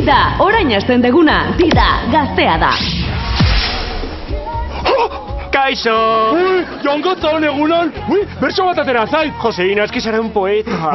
Tida, orain hasten deguna, Tida, gaztea da. Kaixo! Ui, jongotza hon egunon! Ui, bertso bat atera zait! Joseina, eski zara un poeta.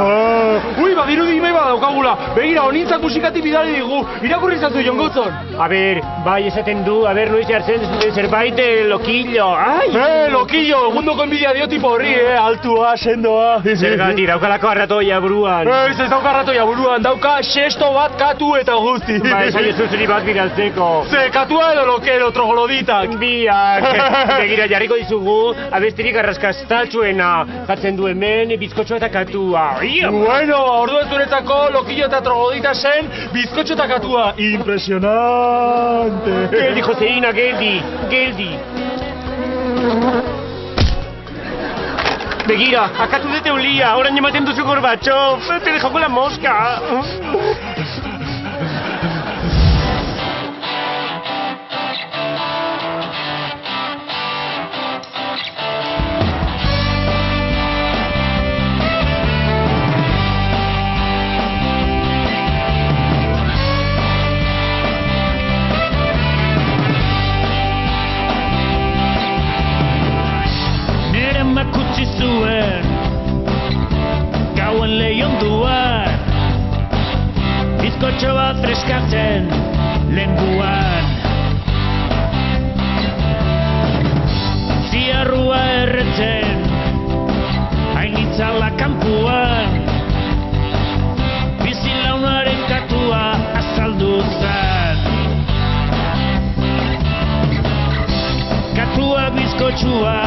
Ui, badirudi imei badaukagula! Begira, honintzak musikati bidali digu! Irakurri zazu jongotzon! A ber, bai esaten du, noiz jartzen zerbait lokillo. Ai! Lokillo! Egundoko enbidia dio tipo horri, altua, sendoa! Zergatik, daukalako arratoia buruan. Ez dauka arratoia buruan, dauka xesto bat katu eta guzti! Ba, esan zuzuri bat bidaltzeko. Ze, katua edo lokero, trogoloditak! Biak! Begira, jarriko dizugu, abestirik arraskastatxuena. Jartzen du hemen, bizkotxo eta katua. Bueno, ordu ez duretzako, lokillo eta trogodita zen, bizkotxo eta katua. Impresionante! Geldi, Joseina, geldi, geldi. Begira, akatu dute ulia, orain ematen duzu gorbatxo. Te dejoko la mosca. Kutsi zuen gauen lehionduan bizkotxo bat freskatzen lenguan ziarrua erretzen hainitzala kanpuan bizilaunaren katua azaldu zen katua bizkotxua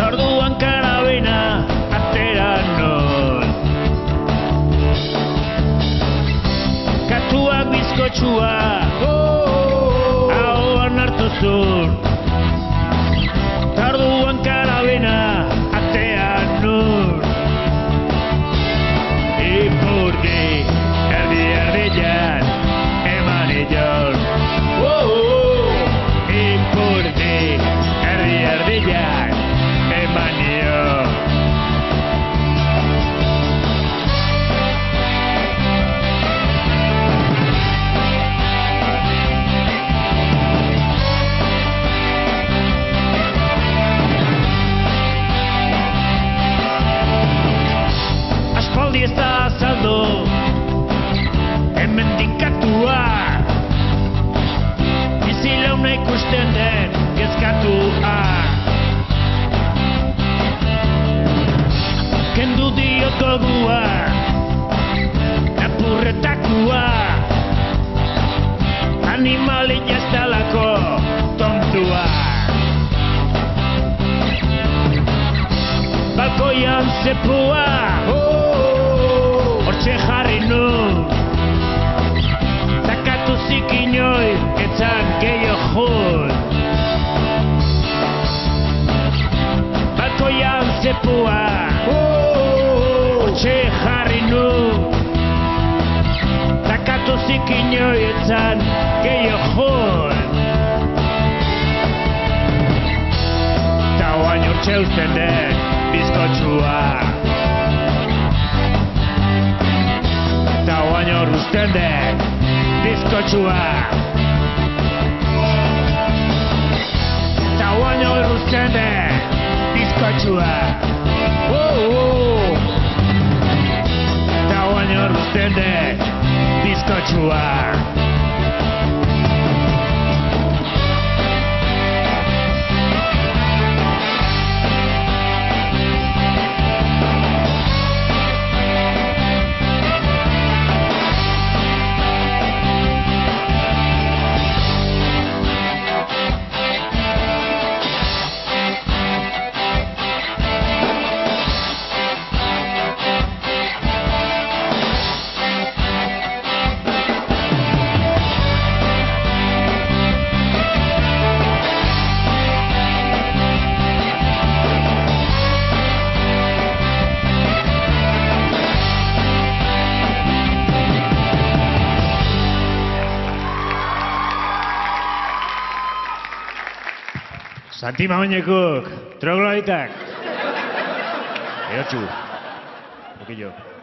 orduan karabina atera non katuak bizkotxua ahoan hartu zuen orduan karabina atera non ipurdi erdi-erdian eman idon erdiak emanio aspaldi ez da azaldu hemen dinkatua bizilauna ikusten den kezkatua kendu diot gogua apurretakua animali jaztalako tontua balkoian zepua hortxe jarri nun takatu zikinoi etzan gehiago jun balkoian zepua hortxe jarri nun takatu zikinoi etzan gehiago jun ta oain hortxe usten den bizkotxua ta oain hor usten den bizkotxua ta oain hor usten den bizkotxua ta oain hor usten den bizkotxua Santi Maoinekuk, trogloditak. Eotxu. poquillo.